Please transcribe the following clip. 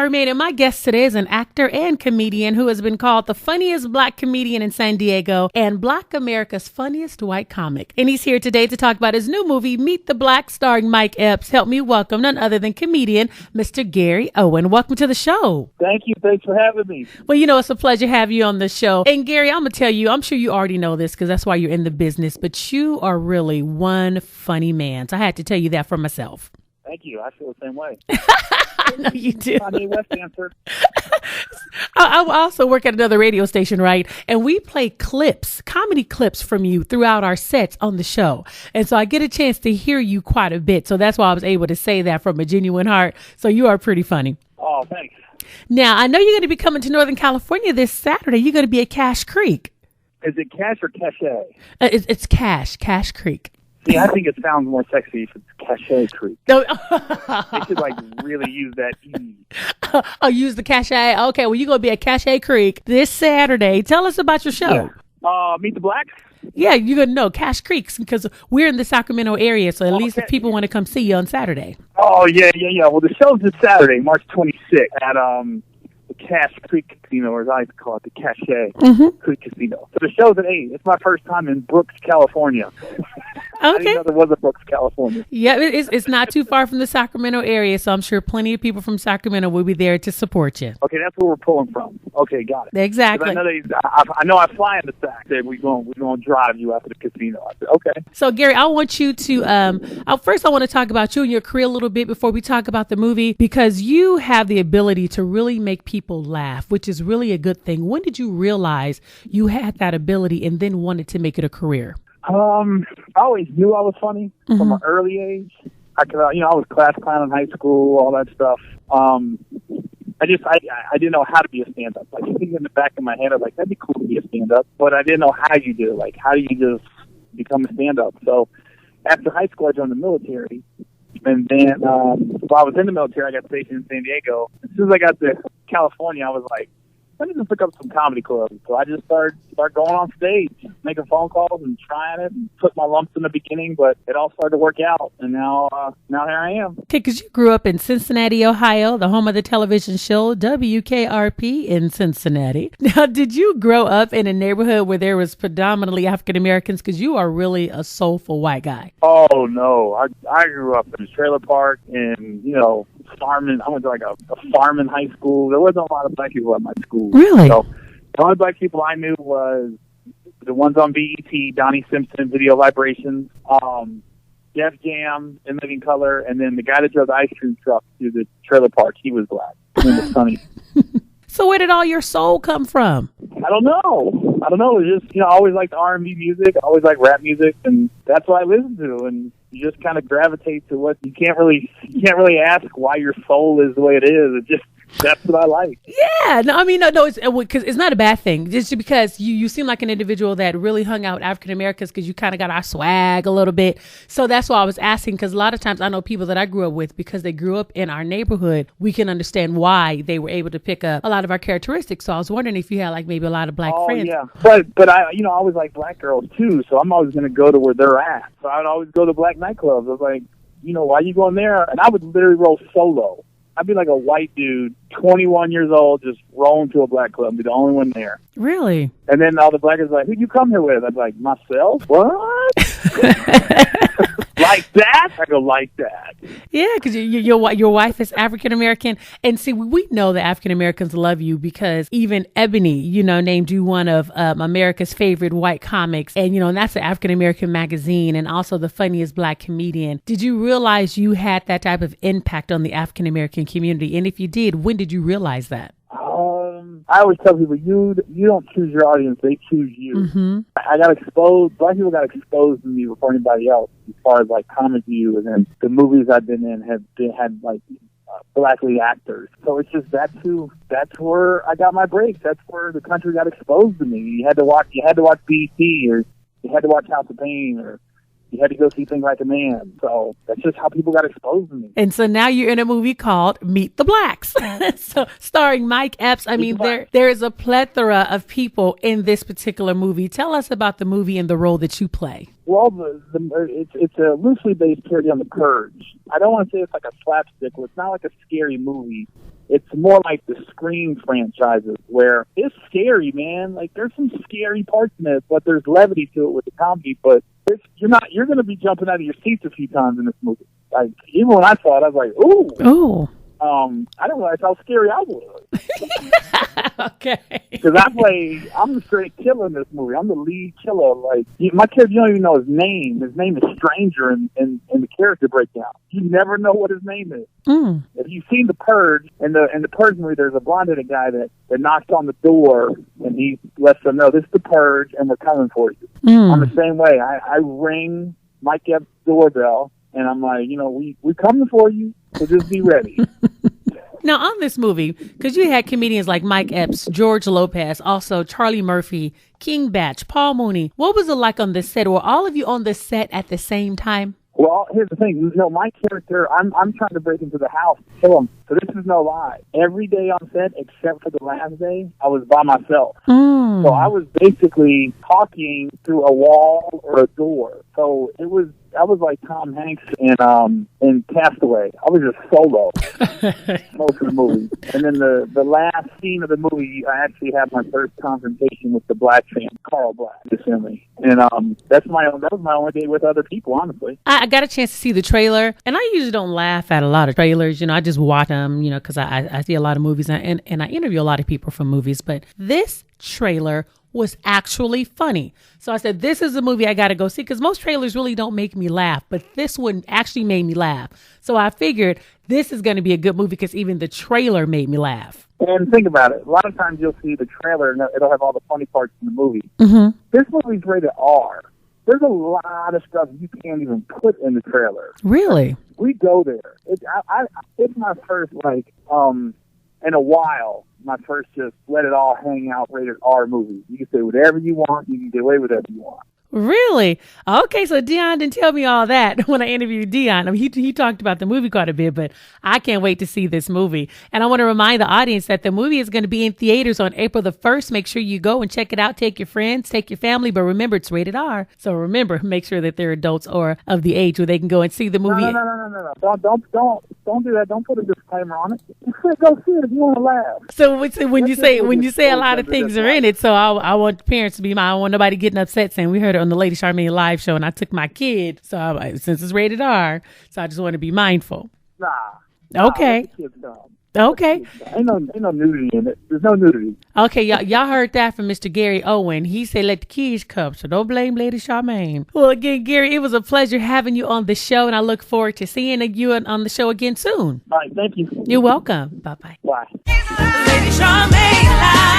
Charmaine, and my guest today is an actor and comedian who has been called the funniest black comedian in San Diego and Black America's funniest white comic. And he's here today to talk about his new movie, Meet the Blacks, starring Mike Epps. Help me welcome none other than comedian Mr. Gary Owen. Welcome to the show. Thank you. Thanks for having me. Well, you know, it's a pleasure to have you on the show. And Gary, I'm going to tell you, I'm sure you already know this because that's why you're in the business, but you are really one funny man. So I had to tell you that for myself. Thank you. I feel the same way. I know you do. I'm a West dancer. I also work at another radio station, right? And we play clips, comedy clips from you throughout our sets on the show. And so I get a chance to hear you quite a bit. So that's why I was able to say that from a genuine heart. So you are pretty funny. Oh, thanks. Now, I know you're going to be coming to Northern California this Saturday. You're going to be at Cache Creek. Is it Cache or Cachet? It's Cache Creek. See, I think it sounds more sexy if it's Cachet Creek. No. They should really use that E. Oh, use the Cachet. Okay, well, you're going to be at Cache Creek this Saturday. Tell us about your show. Yeah. Meet the Blacks? Yeah, you're going to know Cache Creek because we're in the Sacramento area. So at least if people want to come see you on Saturday. Oh, yeah. Well, the show's this Saturday, March 26th at the Cache Creek Casino, or as I call it, the Cachet Creek Casino. So the show's at 8. It's my first time in Brooks, California. I didn't know there was a Brooks, California. Yeah, it's not too far from the Sacramento area, so I'm sure plenty of people from Sacramento will be there to support you. Okay, that's where we're pulling from. Okay, got it. Exactly. I know I fly in the Sac. We're going to drive you out to the casino. I said, okay. So, Gary, I want you to, first I want to talk about you and your career a little bit before we talk about the movie, because you have the ability to really make people laugh, which is really a good thing. When did you realize you had that ability and then wanted to make it a career? I always knew I was funny from an early age. I was class clown in high school, all that stuff. I didn't know how to be a stand-up. Like, thinking in the back of my head, I was like, that'd be cool to be a stand-up, but I didn't know how you do it. Like, how do you just become a stand-up? So after high school, I joined the military. And then while I was in the military, I got stationed in San Diego. As soon as I got to California, I was like, let me just pick up some comedy clubs. So I just started going on stage, making phone calls and trying it, and took my lumps in the beginning, but it all started to work out. And now here I am. Okay, because you grew up in Cincinnati, Ohio, the home of the television show WKRP in Cincinnati. Now, did you grow up in a neighborhood where there was predominantly African Americans? Because you are really a soulful white guy. Oh, no. I grew up in a trailer park and, farming. I went to a farming high school. There wasn't a lot of black people at my school. Really? So the only black people I knew was the ones on BET, Donnie Simpson, Video Vibrations, Def Jam, In Living Color, and then the guy that drove the ice cream truck through the trailer park, he was black. His name was Sonny. So where did all your soul come from? I don't know. It's just, I always liked R&B music. I always liked rap music, and that's what I listened to. And you just kind of gravitate to what you can't really ask why your soul is the way it is. It just, that's what I like. Yeah. No, I mean, no, it's because it's not a bad thing. Just because you seem like an individual that really hung out with African Americans because you kind of got our swag a little bit. So that's why I was asking, because a lot of times I know people that I grew up with, because they grew up in our neighborhood, we can understand why they were able to pick up a lot of our characteristics. So I was wondering if you had maybe a lot of black friends. Yeah. But I, I always like black girls too. So I'm always going to go to where they're at. So I'd always go to black nightclubs. I was like, why are you going there? And I would literally roll solo. I'd be like a white dude, 21 years old, just rolling to a black club, be the only one there. Really? And then all the black guys are like, who'd you come here with? I'd be like, myself? What? Like that? I go, like that. Yeah, because your wife is African-American. And see, we know that African-Americans love you because even Ebony, named you one of America's favorite white comics. And, and that's an African-American magazine and also the funniest black comedian. Did you realize you had that type of impact on the African-American community? And if you did, when did you realize that? I always tell people, you don't choose your audience, they choose you. Mm-hmm. I got exposed, black people got exposed to me before anybody else as far as Comic View, and then the movies I've been in had black lead actors. So it's just that's where I got my break. That's where the country got exposed to me. You had to watch BET, or you had to watch House of Pain, or you had to go see Think Like a Man. So that's just how people got exposed to me. And so now you're in a movie called Meet the Blacks. So starring Mike Epps. I mean, there is a plethora of people in this particular movie. Tell us about the movie and the role that you play. Well, it's a loosely based parody on The Purge. I don't want to say it's like a slapstick. It's not like a scary movie. It's more like the Scream franchises, where it's scary, man. Like, there's some scary parts in it, but there's levity to it with the comedy. But you're going to be jumping out of your seats a few times in this movie. Like, even when I saw it, I was like, ooh. Ooh. I didn't realize how scary I was. Okay. Because I'm the straight killer in this movie. I'm the lead killer. Like, my character, you don't even know his name. His name is Stranger in the character breakdown. You never know what his name is. Mm. If you've seen The Purge, in the Purge movie, there's a blonde-headed guy that knocks on the door, and he lets them know, this is The Purge, and we're coming for you. Mm. I'm the same way. I ring Mike Epps' doorbell, and I'm like, we coming for you, so just be ready. Now, on this movie, because you had comedians like Mike Epps, George Lopez, also Charlie Murphy, King Batch, Paul Mooney. What was it like on the set? Were all of you on the set at the same time? Well, here's the thing. My character, I'm trying to break into the house to kill him. So this is no lie. Every day on set, except for the last day, I was by myself. Mm. So I was basically talking through a wall or a door. So I was like Tom Hanks in Castaway. I was just solo most of the movie. And then the last scene of the movie, I actually had my first confrontation with the black fan, Carl Black, assuming. And that was my only day with other people, honestly. I got a chance to see the trailer, and I usually don't laugh at a lot of trailers. I just watch them, because I see a lot of movies and I interview a lot of people from movies. But this trailer was actually funny. So I said, this is a movie I got to go see, because most trailers really don't make me laugh, but this one actually made me laugh. So I figured this is going to be a good movie because even the trailer made me laugh. And think about it. A lot of times you'll see the trailer and it'll have all the funny parts in the movie. Mm-hmm. This movie's rated R. There's a lot of stuff you can't even put in the trailer. Really? We go there. It's my first, in a while, my first just let it all hang out rated R movie. You can say whatever you want. You can get away with whatever you want. Really? Okay, so Dion didn't tell me all that when I interviewed Dion. I mean, he talked about the movie quite a bit, but I can't wait to see this movie. And I want to remind the audience that the movie is going to be in theaters on April the 1st. Make sure you go and check it out. Take your friends, take your family, but remember, it's rated R. So remember, make sure that they're adults or of the age where they can go and see the movie. No. Don't do that. Don't put a disclaimer on it. Just go see it if you want to laugh. So when you say a lot of things are in it, so I want parents to be I don't want nobody getting upset saying we heard it on the Lady Charmaine live show and I took my kid. So since it's rated R, so I just want to be mindful. Nah. Okay. Okay. Ain't no nudity in it. There's no nudity. Okay, y'all heard that from Mr. Gary Owen. He said let the kids come, so don't blame Lady Charmaine. Well, again, Gary, it was a pleasure having you on the show, and I look forward to seeing you on the show again soon. All right, thank you. You're welcome. Bye-bye. Bye. Lady Charmaine.